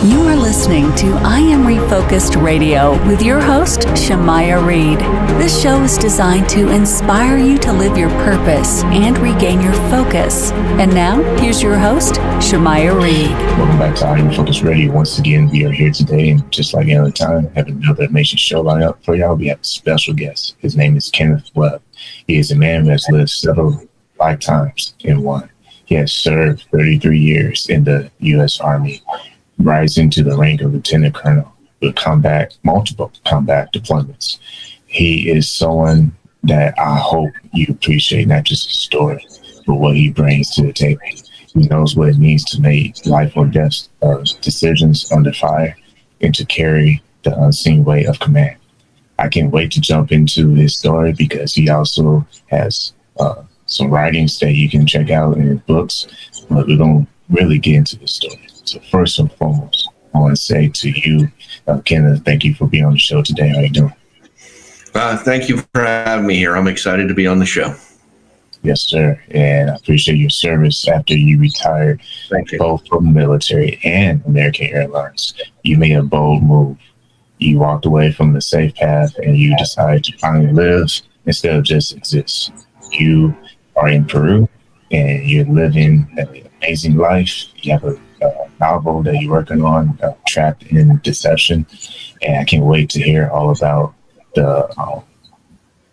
You are listening to I Am Refocused Radio with your host, Shamaya Reed. This show is designed to inspire you to live your purpose and regain your focus. And now, here's your host, Shamaya Reed. Welcome back to I Am Refocused Radio. Once again, we are here today, and just like any other time, have another amazing show lined up for y'all. We have a special guest. His name is Kenneth Webb. He is a man who has lived several lifetimes in one. He has served 33 years in the U.S. Army, rising to the rank of lieutenant colonel with multiple combat deployments. He is someone that I hope you appreciate, not just his story, but what he brings to the table. He knows what it means to make life or death decisions under fire and to carry the unseen weight of command. I can't wait to jump into his story because he also has some writings that you can check out in his books, but we're going to really get into the story. So first and foremost, I want to say to you, Kenneth, thank you for being on the show today. How are you doing? Thank you for having me here. I'm excited to be on the show. Yes, sir. And I appreciate your service after you retired, both from the military and American Airlines. You made a bold move. You walked away from the safe path and you decided to finally live instead of just exist. You are in Peru and you're living an amazing life. You have a novel that you're working on, Trapped in Deception, and I can't wait to hear all about the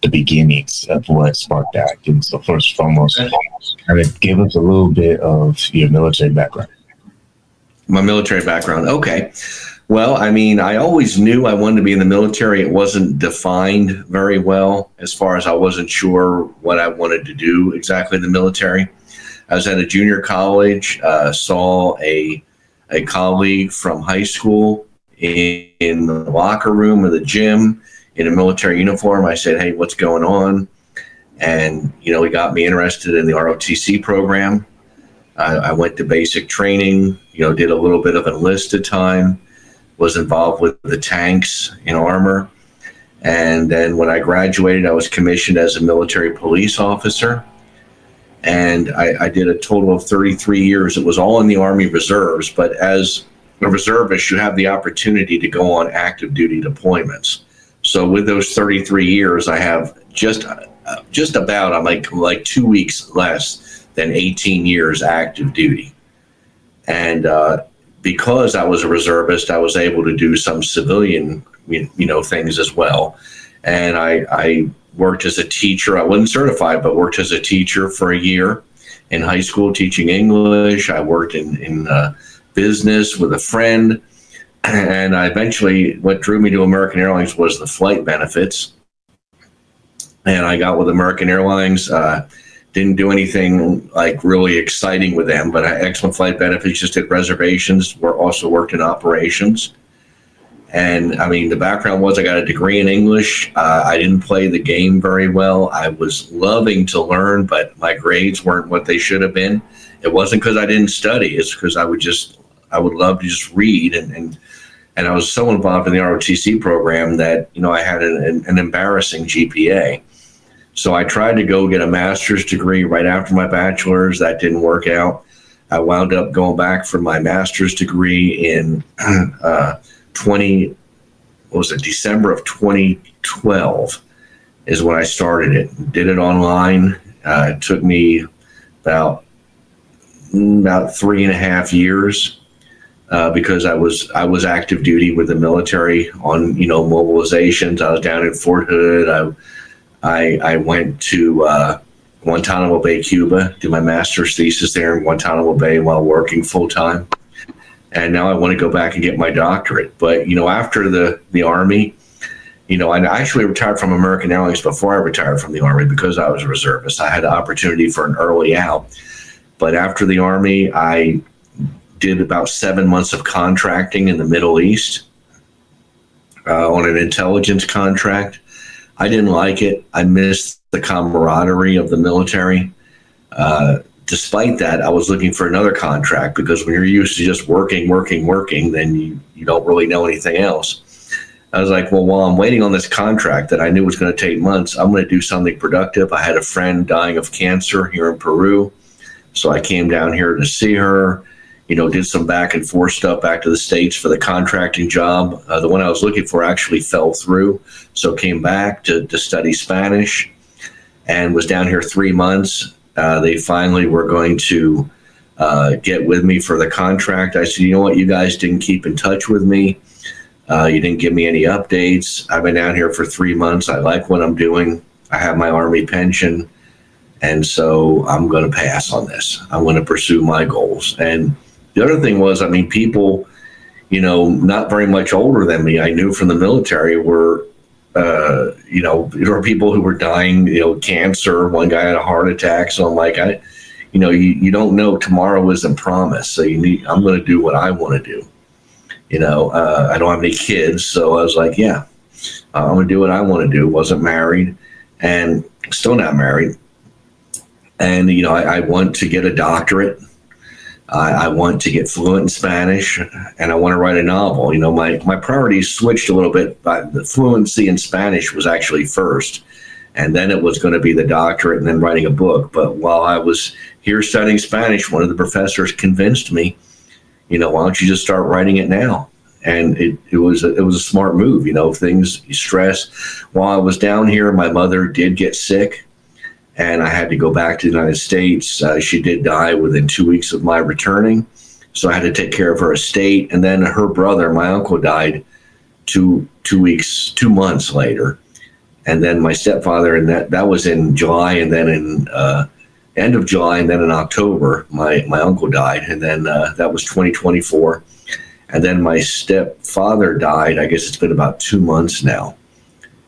beginnings of what sparked that. And so first and foremost, kind of give us a little bit of your military background. My military background, okay. Well, I mean, I always knew I wanted to be in the military. It wasn't defined very well as far as I wasn't sure what I wanted to do exactly in the military. I was at a junior college, saw a colleague from high school in the locker room or the gym in a military uniform. I said, hey, what's going on? And, he got me interested in the ROTC program. I went to basic training, did a little bit of enlisted time, was involved with the tanks in armor. And then when I graduated, I was commissioned as a military police officer. And I did a total of 33 years. It was all in the Army Reserves, but as a reservist, you have the opportunity to go on active duty deployments. So with those 33 years, I have just about, I'm like 2 weeks less than 18 years active duty. And because I was a reservist, I was able to do some civilian, things as well. And I worked as a teacher. I wasn't certified, but worked as a teacher for a year in high school teaching English. I worked in business with a friend. And I eventually, what drew me to American Airlines was the flight benefits. And I got with American Airlines. Didn't do anything like really exciting with them, but excellent flight benefits, just did reservations. Also worked in operations. And I mean, the background was I got a degree in English. I didn't play the game very well. I was loving to learn, but my grades weren't what they should have been. It wasn't because I didn't study. It's because I would love to just read. And I was so involved in the ROTC program that, I had an embarrassing GPA. So I tried to go get a master's degree right after my bachelor's. That didn't work out. I wound up going back for my master's degree in December of 2012 is when I started it. Did it online. It took me about 3.5 years because I was active duty with the military on mobilizations. I was down in Fort Hood. I went to Guantanamo Bay, Cuba, did my master's thesis there in Guantanamo Bay while working full time. And now I want to go back and get my doctorate. But, after the Army, I actually retired from American Airlines before I retired from the Army because I was a reservist. I had the opportunity for an early out. But after the Army, I did about 7 months of contracting in the Middle East on an intelligence contract. I didn't like it. I missed the camaraderie of the military. Despite that, I was looking for another contract because when you're used to just working, then you don't really know anything else. I was like, well, while I'm waiting on this contract that I knew was going to take months, I'm going to do something productive. I had a friend dying of cancer here in Peru. So I came down here to see her. did some back and forth stuff back to the States for the contracting job. The one I was looking for actually fell through, so came back to study Spanish and was down here 3 months. They finally were going to get with me for the contract. I said, you know what, you guys didn't keep in touch with me. You didn't give me any updates. I've been down here for 3 months. I like what I'm doing. I have my Army pension. And so I'm going to pass on this. I'm going to pursue my goals. And the other thing was, people, not very much older than me, I knew from the military were, there were people who were dying, cancer. One guy had a heart attack. So I'm like, you don't know, tomorrow isn't promised. So I'm going to do what I want to do. I don't have any kids. So I was like, yeah, I'm going to do what I want to do. Wasn't married and still not married. And, I want to get a doctorate. I want to get fluent in Spanish, and I want to write a novel. My priorities switched a little bit, but the fluency in Spanish was actually first, and then it was going to be the doctorate and then writing a book. But while I was here studying Spanish, one of the professors convinced me, why don't you just start writing it now? And it was a smart move. Things, stress. While I was down here, my mother did get sick, and I had to go back to the United States. She did die within 2 weeks of my returning. So I had to take care of her estate. And then her brother, my uncle, died 2 months later. And then my stepfather, and that was in July, and then in end of July, and then in October, my uncle died. And then that was 2024. And then my stepfather died. I guess it's been about 2 months now.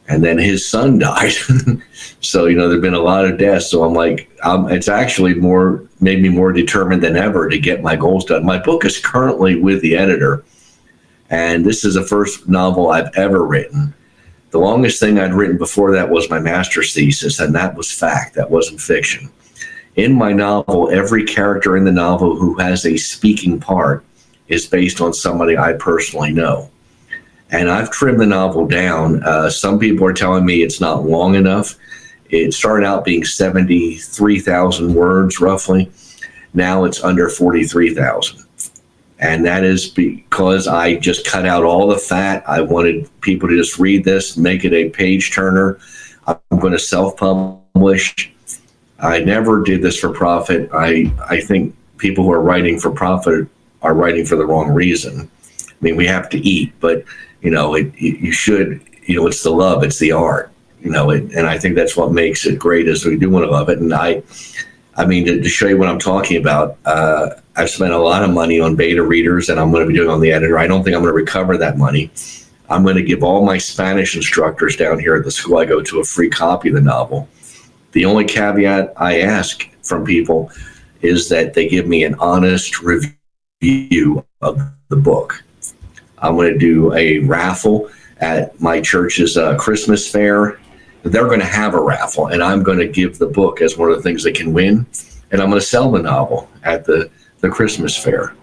And then his son died. So, there've been a lot of deaths. So I'm like, it's actually made me more determined than ever to get my goals done. My book is currently with the editor, and this is the first novel I've ever written. The longest thing I'd written before that was my master's thesis, and that was fact. That wasn't fiction. In my novel, every character in the novel who has a speaking part is based on somebody I personally know. And I've trimmed the novel down. Some people are telling me it's not long enough. It started out being 73,000 words, roughly. Now it's under 43,000. And that is because I just cut out all the fat. I wanted people to just read this, make it a page turner. I'm going to self-publish. I never did this for profit. I think people who are writing for profit are writing for the wrong reason. We have to eat, but you should, it's the love, it's the art, and I think that's what makes it great is we do want to love it. And to show you what I'm talking about, I've spent a lot of money on beta readers, and I'm going to be doing on the editor. I don't think I'm going to recover that money. I'm going to give all my Spanish instructors down here at the school I go to a free copy of the novel. The only caveat I ask from people is that they give me an honest review of the book. I'm going to do a raffle at my church's Christmas fair. They're going to have a raffle, and I'm going to give the book as one of the things they can win. And I'm going to sell the novel at the Christmas fair.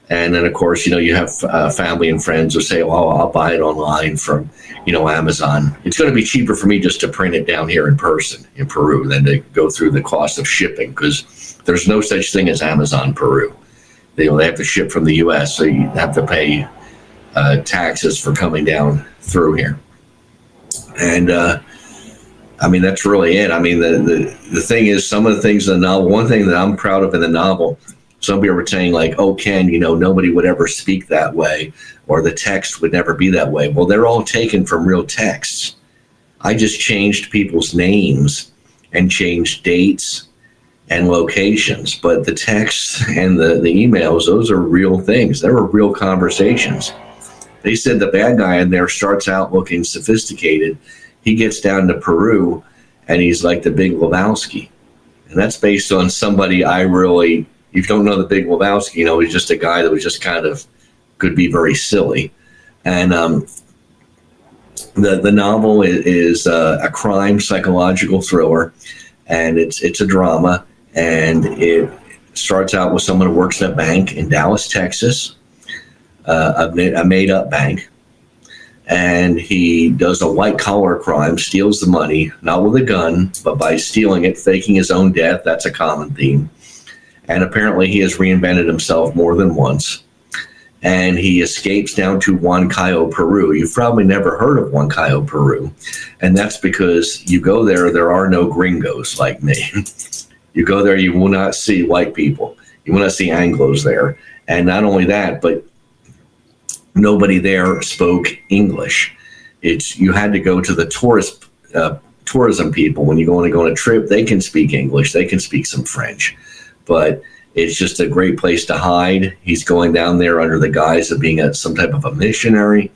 And then, of course, you have family and friends who say, well, I'll buy it online from, Amazon. It's going to be cheaper for me just to print it down here in person in Peru than to go through the cost of shipping, because there's no such thing as Amazon Peru. They have to ship from the U.S., so you have to pay taxes for coming down through here. And that's really it. The thing is, some of the things in the novel, one thing that I'm proud of in the novel, some people were saying like, oh, Ken, nobody would ever speak that way, or the text would never be that way. Well, they're all taken from real texts. I just changed people's names and changed dates and locations, but the texts and the emails, those are real things. They were real conversations. They said the bad guy in there starts out looking sophisticated. He gets down to Peru, and he's like the Big Lebowski. And that's based on somebody if you don't know the Big Lebowski, he's just a guy that was just kind of, could be very silly. And the novel is a crime psychological thriller, and it's a drama. And it starts out with someone who works in a bank in Dallas, Texas, a made-up bank. And he does a white-collar crime, steals the money, not with a gun, but by stealing it, faking his own death. That's a common theme. And apparently he has reinvented himself more than once. And he escapes down to Huancayo, Peru. You've probably never heard of Huancayo, Peru. And that's because you go there are no gringos like me. You go there, you will not see white people. You will not see Anglos there. And not only that, but nobody there spoke English. You had to go to the tourism people. When you go on a trip, they can speak English. They can speak some French. But it's just a great place to hide. He's going down there under the guise of being some type of a missionary,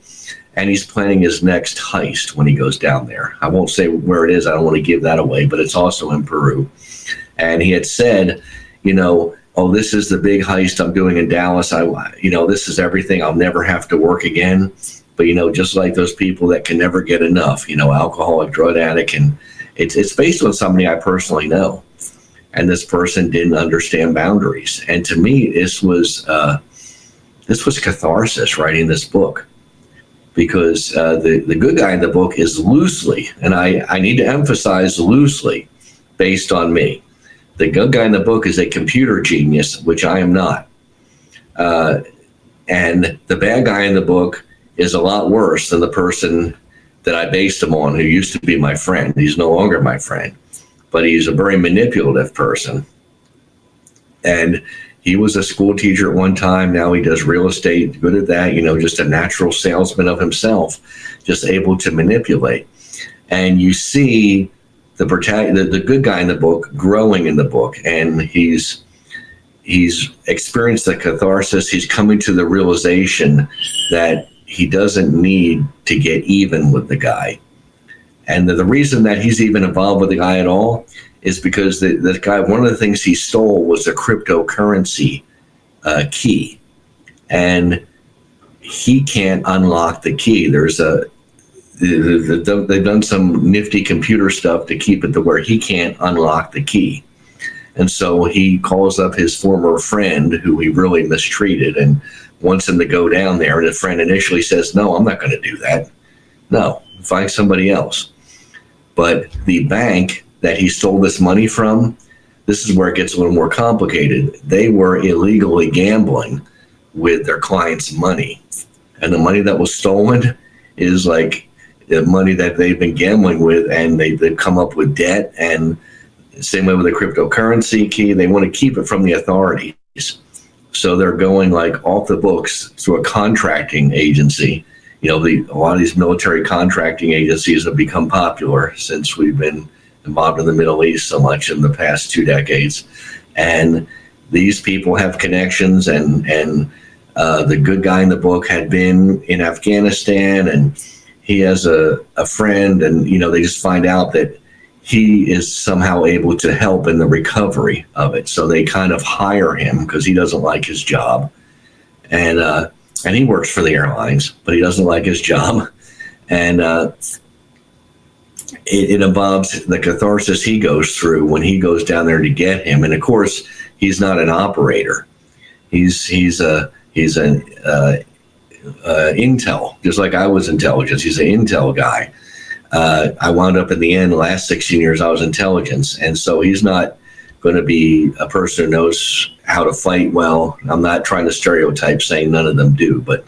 and he's planning his next heist when he goes down there. I won't say where it is. I don't want to give that away, but it's also in Peru. And he had said, oh, this is the big heist I'm doing in Dallas. This is everything. I'll never have to work again. But, just like those people that can never get enough, alcoholic, drug addict, and it's based on somebody I personally know. And this person didn't understand boundaries. And to me, this was catharsis writing this book, because the good guy in the book is loosely, and I need to emphasize loosely, based on me. The good guy in the book is a computer genius, which I am not. And the bad guy in the book is a lot worse than the person that I based him on, who used to be my friend. He's no longer my friend. But he's a very manipulative person. And he was a school teacher at one time. Now he does real estate, good at that, just a natural salesman of himself, just able to manipulate. And you see the good guy in the book growing in the book. And he's experienced the catharsis. He's coming to the realization that he doesn't need to get even with the guy. And the reason that he's even involved with the guy at all is because the guy, one of the things he stole was a cryptocurrency key. And he can't unlock the key. They've done some nifty computer stuff to keep it to where he can't unlock the key. And so he calls up his former friend, who he really mistreated, and wants him to go down there. And the friend initially says, no, I'm not going to do that. No, find somebody else. But the bank that he stole this money from, this is where it gets a little more complicated. They were illegally gambling with their clients' money. And the money that was stolen is like the money that they've been gambling with, and they've come up with debt. And same way with the cryptocurrency key, they want to keep it from the authorities. So they're going like off the books through a contracting agency. A lot of these military contracting agencies have become popular since we've been involved in the Middle East so much in the past 2 decades. And these people have connections, and the good guy in the book had been in Afghanistan, and he has a friend, and, they just find out that he is somehow able to help in the recovery of it. So they kind of hire him because he doesn't like his job. And he works for the airlines, but he doesn't like his job. And it involves the catharsis he goes through when he goes down there to get him. And of course, he's not an operator. He's an intel, just like I was intelligence. He's an intel guy. I wound up in the end, the last 16 years, I was intelligence. And so he's not going to be a person who knows how to fight well. I'm not trying to stereotype, saying none of them do, but,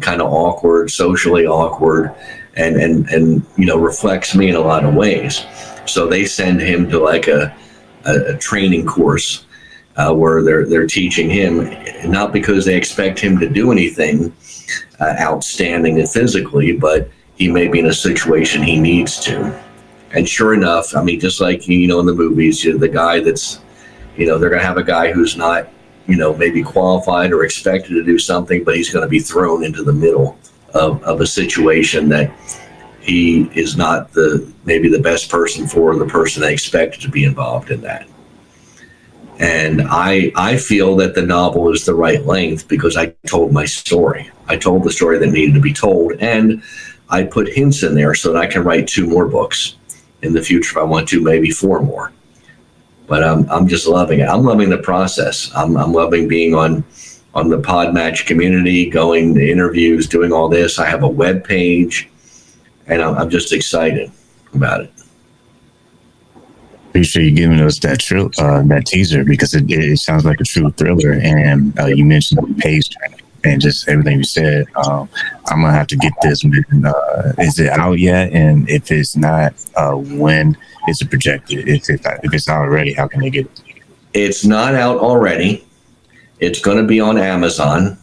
kind of awkward, socially awkward, and reflects me in a lot of ways. So they send him to like a training course where they're teaching him, not because they expect him to do anything outstanding and physically, but he may be in a situation he needs to. And sure enough, just like, in the movies, the guy that's, they're going to have a guy who's not, maybe qualified or expected to do something, but he's going to be thrown into the middle of a situation that he is not maybe the best person for, the person they expected to be involved in that. And I feel that the novel is the right length because I told my story. I told the story that needed to be told, and I put hints in there so that I can write 2 more books in the future if I want to, maybe 4 more. But I'm just loving it. I'm loving the process. I'm loving being on the Podmatch community, going to interviews, doing all this. I have a web page, and I'm just excited about it. Appreciate you giving us that teaser, because it sounds like a true thriller. And you mentioned the page turning and just everything you said. I'm gonna have to get this. Is it out yet? And if it's not, when is it projected? If it's out already, how can they get it? It's not out already. It's going to be on Amazon,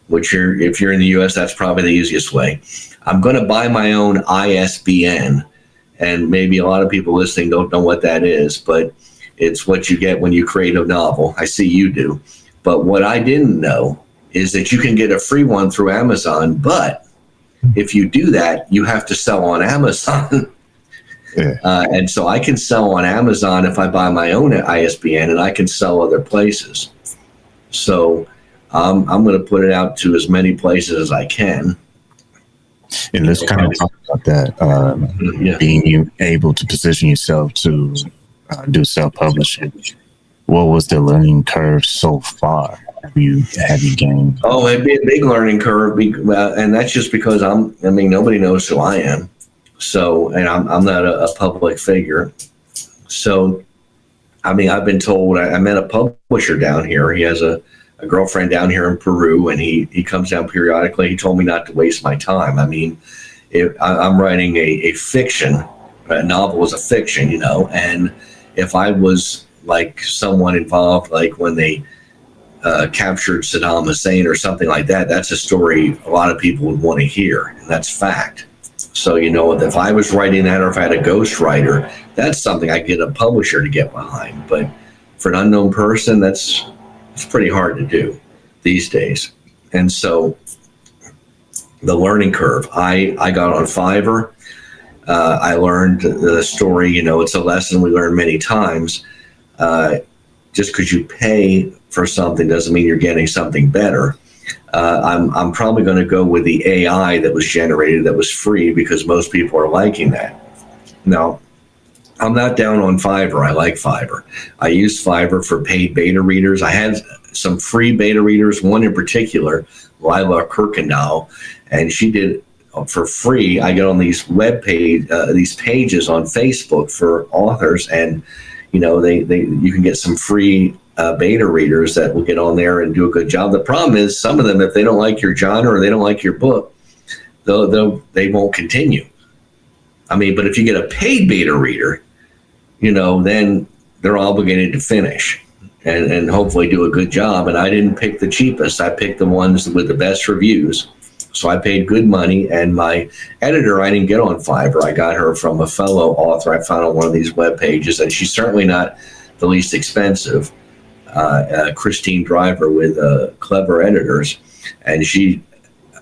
which if you're in the U.S., that's probably the easiest way. I'm going to buy my own ISBN, and maybe a lot of people listening don't know what that is, but it's what you get when you create a novel. I see you do. But what I didn't know is that you can get a free one through Amazon, but if you do that, you have to sell on Amazon. Yeah. And so I can sell on Amazon if I buy my own ISBN, and I can sell other places. So I'm going to put it out to as many places as I can. And let's kind of talk about that, being able to position yourself to do self-publishing. What was the learning curve so far? Have you gained? Oh, it'd be a big learning curve, and that's just because nobody knows who I am. So, and I'm not a public figure. So, I've been told, I met a publisher down here. He has a girlfriend down here in Peru, and he comes down periodically. He told me not to waste my time. I'm writing a fiction. A novel is a fiction, and if I was like someone involved, like when they captured Saddam Hussein or something like that, that's a story a lot of people would want to hear, and that's fact. So, if I was writing that, or if I had a ghostwriter, that's something I get a publisher to get behind. But for an unknown person, it's pretty hard to do these days. And so the learning curve, I got on Fiverr. I learned the story, it's a lesson we learn many times. Just because you pay for something doesn't mean you're getting something better. I'm probably going to go with the AI that was generated, that was free, because most people are liking that. Now, I'm not down on Fiverr. I like Fiverr. I use Fiverr for paid beta readers. I had some free beta readers, one in particular, Lila Kirkendall, and she did for free. I get on these these pages on Facebook for authors, and you can get some free beta readers that will get on there and do a good job. The problem is, some of them, if they don't like your genre or they don't like your book, they won't continue. But if you get a paid beta reader, then they're obligated to finish and hopefully do a good job. And I didn't pick the cheapest. I picked the ones with the best reviews. So I paid good money, and my editor, I didn't get on Fiverr. I got her from a fellow author I found on one of these web pages, and she's certainly not the least expensive. Christine Driver with Clever Editors,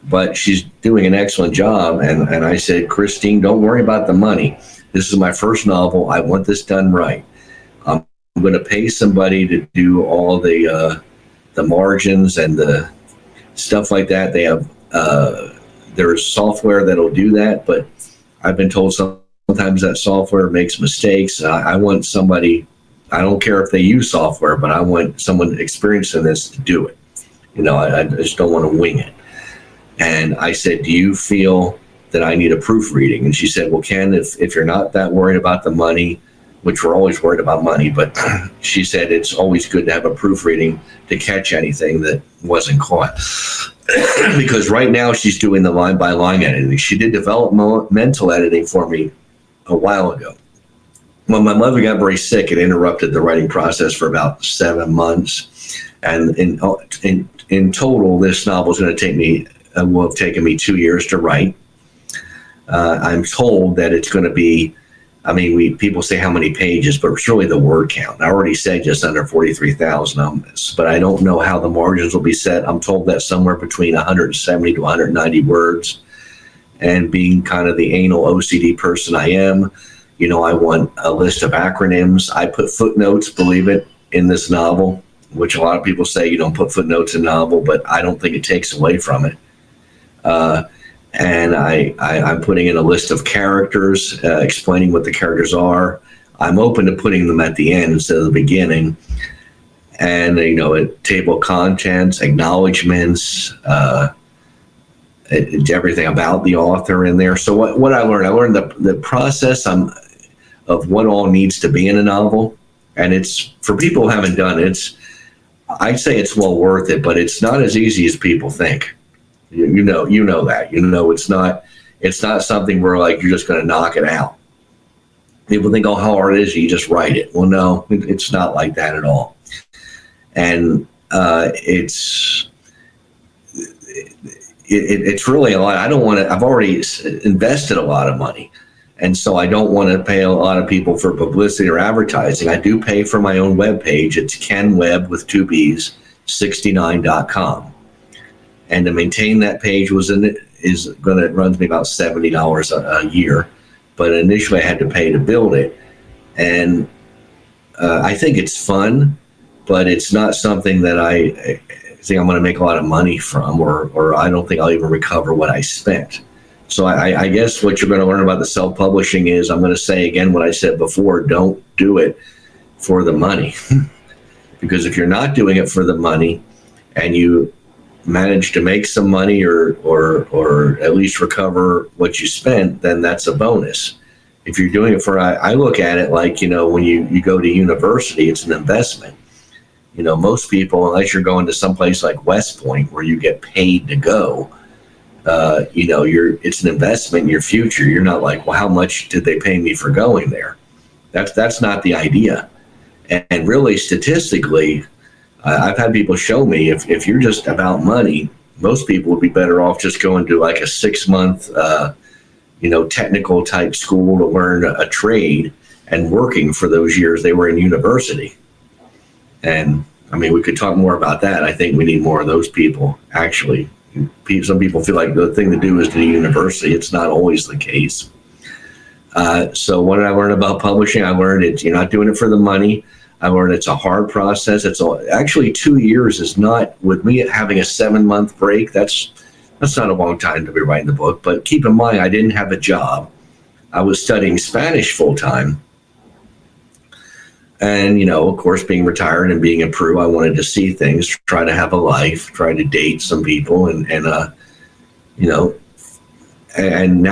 but she's doing an excellent job. And I said, Christine, don't worry about the money. This is my first novel. I want this done right. I'm going to pay somebody to do all the margins and the stuff like that. They have there's software that'll do that, but I've been told sometimes that software makes mistakes. I want somebody. I don't care if they use software, but I want someone experienced in this to do it. I just don't want to wing it. And I said, do you feel that I need a proofreading? And she said, well, Ken, if you're not that worried about the money, which we're always worried about money, but she said it's always good to have a proofreading to catch anything that wasn't caught. Because right now she's doing the line by line editing. She did developmental editing for me a while ago. When my mother got very sick, it interrupted the writing process for about 7 months. And in total, this novel is going to take me, will have taken me 2 years to write. I'm told that it's going to be, people say how many pages, but it's really the word count. I already said just under 43,000 on this, but I don't know how the margins will be set. I'm told that somewhere between 170 to 190 words. And being kind of the anal OCD person I am, I want a list of acronyms. I put footnotes, believe it, in this novel, which a lot of people say you don't put footnotes in a novel, but I don't think it takes away from it. And I'm putting in a list of characters, explaining what the characters are. I'm open to putting them at the end instead of the beginning. And, a table of contents, acknowledgments, everything about the author in there. So what I learned the process of what all needs to be in a novel. And it's, for people who haven't done it, I'd say it's well worth it, but it's not as easy as people think. You know that. It's not something where like you're just going to knock it out. People think, oh, how hard it is, you just write it. Well, no, it's not like that at all. And it's really a lot. I don't want to, I've already invested a lot of money. And so I don't want to pay a lot of people for publicity or advertising. I do pay for my own webpage. It's Ken Webb with 2 B's, 69.com. And to maintain that page runs me about $70 a year. But initially I had to pay to build it. And I think it's fun, but it's not something that I think I'm going to make a lot of money from, or I don't think I'll even recover what I spent. So I guess what you're going to learn about the self-publishing is, I'm going to say again what I said before, don't do it for the money. Because if you're not doing it for the money and you manage to make some money or at least recover what you spent, then that's a bonus. If you're doing it for, I look at it like, when you go to university, it's an investment. Most people, unless you're going to someplace like West Point where you get paid to go, it's an investment in your future. You're not like, well, how much did they pay me for going there? That's not the idea. And really, statistically, I've had people show me if you're just about money, most people would be better off just going to like a 6-month, technical type school to learn a trade and working for those years they were in university. And I mean, we could talk more about that. I think we need more of those people, actually. Some people feel like the thing to do is to university. It's not always the case. So what did I learn about publishing? I learned you're not doing it for the money. I learned it's a hard process. Actually 2 years is not, with me having a 7-month break, that's not a long time to be writing the book. But keep in mind, I didn't have a job. I was studying Spanish full time. And, of course, being retired and being in Peru, I wanted to see things, try to have a life, try to date some people. And now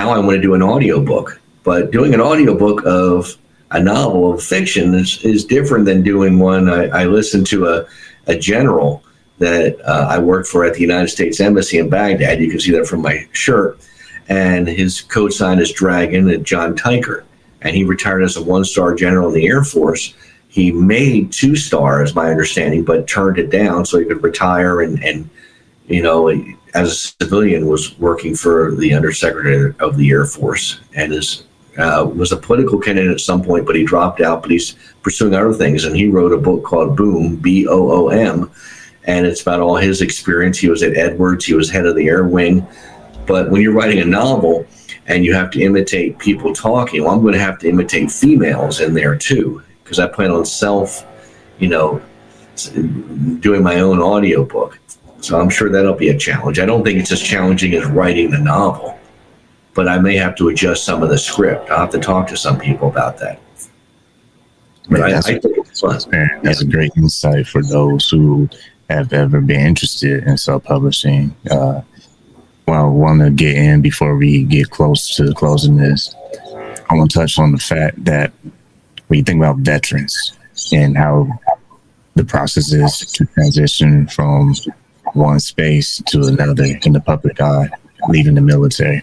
I want to do an audiobook. But doing an audiobook of a novel of fiction is different than doing one. I listened to a general that I worked for at the United States Embassy in Baghdad. You can see that from my shirt. And his code sign is Dragon, John Tyker. And he retired as a 1-star general in the Air Force. He made 2 stars, my understanding, but turned it down so he could retire and as a civilian was working for the Undersecretary of the Air Force and was a political candidate at some point, but he dropped out, but he's pursuing other things. And he wrote a book called Boom, B-O-O-M, and it's about all his experience. He was at Edwards, he was head of the Air Wing. But when you're writing a novel and you have to imitate people talking, well, I'm going to have to imitate females in there too, because I plan on doing my own audiobook. So I'm sure that'll be a challenge. I don't think it's as challenging as writing the novel, but I may have to adjust some of the script. I'll have to talk to some people about that. But I think it's fun. That's a great insight for those who have ever been interested in self-publishing. I want to get in before we get close to closing this. I want to touch on the fact that when you think about veterans and how the process is to transition from one space to another in the public eye, leaving the military,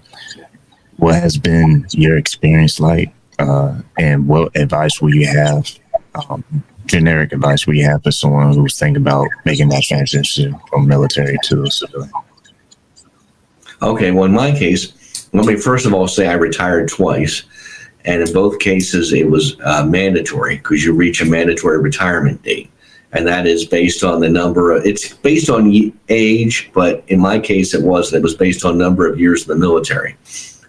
what has been your experience like, and what advice will you have, generic advice will you have for someone who's thinking about making that transition from military to civilian? Okay, well, in my case, let me first of all say I retired twice. And in both cases, it was mandatory because you reach a mandatory retirement date. And that is based on it's based on age, but in my case, it wasn't. It was based on number of years in the military.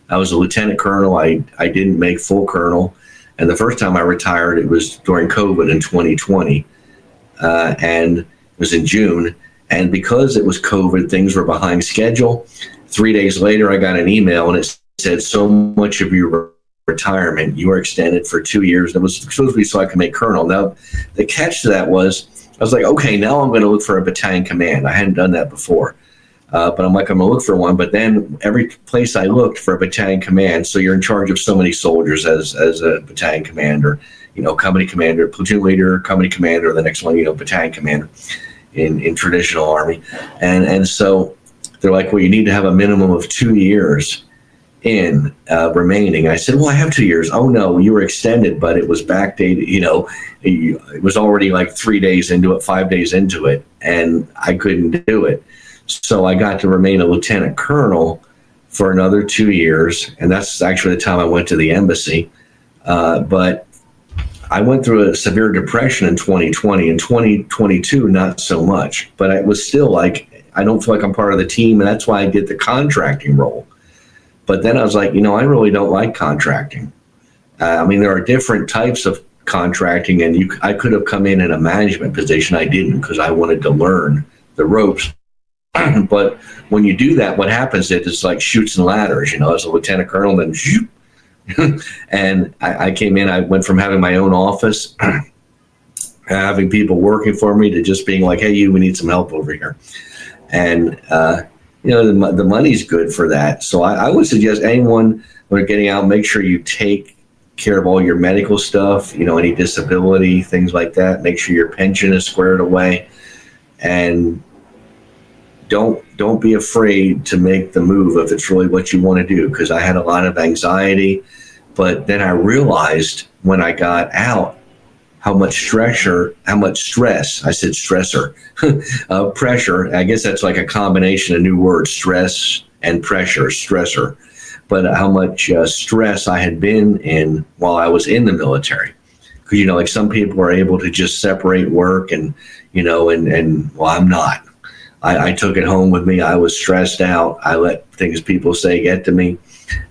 I was a lieutenant colonel. I didn't make full colonel. And the first time I retired, it was during COVID in 2020. And it was in June. And because it was COVID, things were behind schedule. 3 days later, I got an email and it said, so much of your retirement, you were extended for 2 years. It was supposed to be so I could make colonel. Now, the catch to that was, I was like, okay, now I'm going to look for a battalion command. I hadn't done that before. But I'm like, I'm going to look for one. But then every place I looked for a battalion command, so you're in charge of so many soldiers as a battalion commander, company commander, platoon leader, company commander, the next one, battalion commander in traditional Army. And so they're like, well, you need to have a minimum of 2 years in remaining. I said, well, I have 2 years. Oh, no, you were extended, but it was backdated. It was already like 3 days into it, 5 days into it, and I couldn't do it. So I got to remain a lieutenant colonel for another 2 years, and that's actually the time I went to the embassy. But I went through a severe depression in 2020. In 2022, not so much, but it was still like, I don't feel like I'm part of the team, and that's why I did the contracting role. But then I was like, I really don't like contracting. There are different types of contracting, and I could have come in a management position. I didn't, because I wanted to learn the ropes. But when you do that, what happens is it's like chutes and ladders, as a lieutenant colonel, then shoot. And I came in, I went from having my own office, having people working for me, to just being like, hey, we need some help over here. And, the money's good for that. So I would suggest anyone, when you're getting out, make sure you take care of all your medical stuff, any disability, things like that. Make sure your pension is squared away. And don't be afraid to make the move if it's really what you want to do, because I had a lot of anxiety. But then I realized when I got out how much stress, I said stressor, pressure. I guess that's like a combination of new words, stress and pressure, stressor. But how much stress I had been in while I was in the military. Because, like some people are able to just separate work and well, I'm not. I took it home with me. I was stressed out. I let things people say get to me.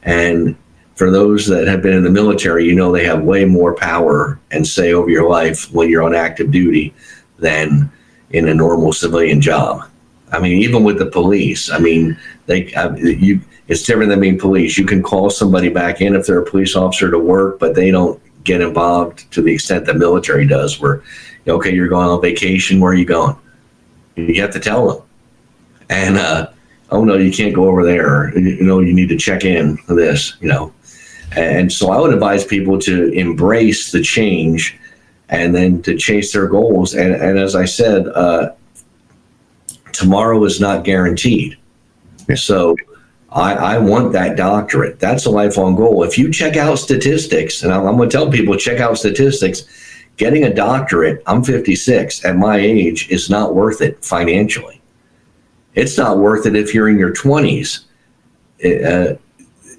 And for those that have been in the military, they have way more power and say over your life when you're on active duty than in a normal civilian job. Even with the police, it's different than being police. You can call somebody back in if they're a police officer to work, but they don't get involved to the extent the military does, where, okay, you're going on vacation. Where are you going? You have to tell them. And, oh no, you can't go over there. You need to check in for this, And so I would advise people to embrace the change and then to chase their goals. And as I said, tomorrow is not guaranteed. Yeah. So I want that doctorate. That's a lifelong goal. If you check out statistics, and I'm going to tell people, check out statistics, getting a doctorate, I'm 56, at my age, is not worth it financially. It's not worth it if you're in your 20s.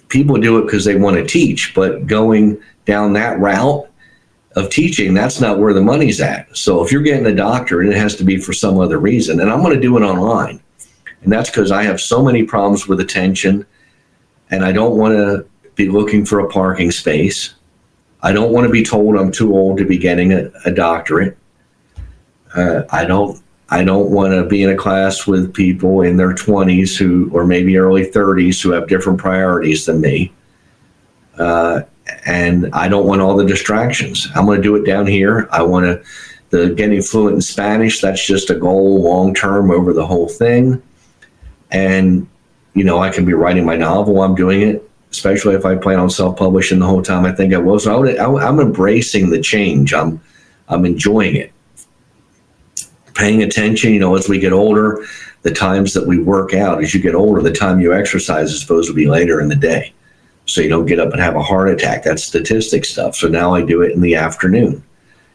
People do it because they want to teach, but going down that route of teaching, that's not where the money's at. So if you're getting a doctorate, it has to be for some other reason. And I'm going to do it online. And that's because I have so many problems with attention, and I don't want to be looking for a parking space. I don't want to be told I'm too old to be getting a doctorate. I don't want to be in a class with people in their 20s or maybe early 30s who have different priorities than me. And I don't want all the distractions. I'm going to do it down here. I want getting fluent in Spanish. That's just a goal long-term over the whole thing. And, I can be writing my novel while I'm doing it, especially if I plan on self-publishing the whole time I think I will. So I'm embracing the change. I'm enjoying it. Paying attention, as we get older, the times that we work out, as you get older, the time you exercise is supposed to be later in the day. So you don't get up and have a heart attack. That's statistic stuff. So now I do it in the afternoon.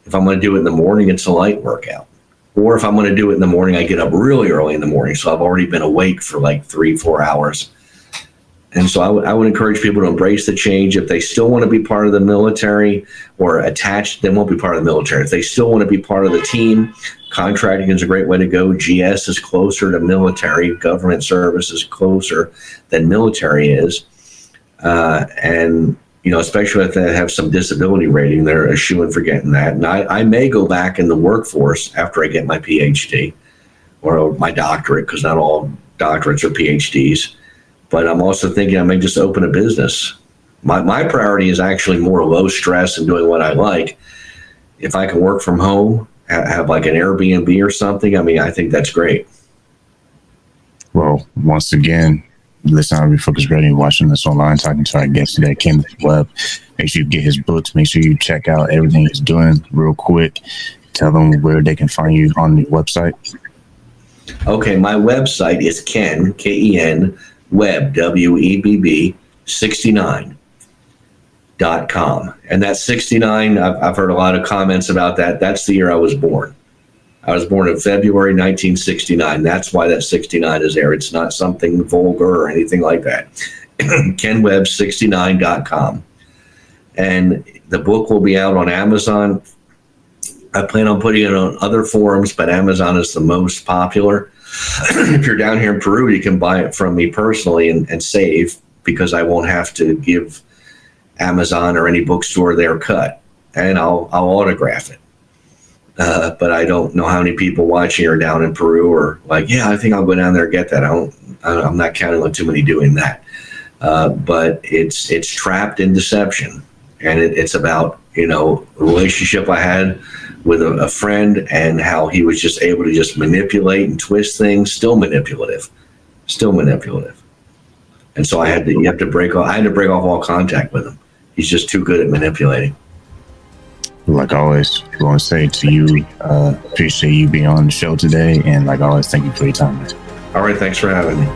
If I'm going to do it in the morning, it's a light workout. Or if I'm going to do it in the morning, I get up really early in the morning. So I've already been awake for like 3-4 hours. And so I would encourage people to embrace the change. If they still want to be part of the military or attached, they won't be part of the military. If they still want to be part of the team, contracting is a great way to go. GS is closer to military. Government service is closer than military is. And, especially if they have some disability rating, they're a shoo-in for getting that. And I may go back in the workforce after I get my PhD or my doctorate, because not all doctorates are PhDs. But I'm also thinking I may just open a business. My priority is actually more low stress and doing what I like. If I can work from home, have like an Airbnb or something, I think that's great. Well, once again, listen to Refocused Radio, watching this online, talking to our guest today, Kenneth Webb. Make sure you get his books. Make sure you check out everything he's doing real quick. Tell them where they can find you on the website. Okay, my website is Ken, K-E-N, Webb, W-E-B-B, 69.com. And that 69, I've heard a lot of comments about that. That's the year I was born. I was born in February 1969. That's why that 69 is there. It's not something vulgar or anything like that. KenWebb69.com. And the book will be out on Amazon. I plan on putting it on other forums, but Amazon is the most popular. If you're down here in Peru, you can buy it from me personally and save, because I won't have to give Amazon or any bookstore their cut, and I'll autograph it. But I don't know how many people watching are down in Peru or like, yeah, I think I'll go down there and get that. I'm not counting on too many doing that. But it's trapped in deception, and it's about, a relationship I had with a friend and how he was just able to just manipulate and twist things, still manipulative. And so I had to break off all contact with him. He's just too good at manipulating. Like always, I want to say to you, appreciate you being on the show today. And like always, thank you for your time. All right. Thanks for having me.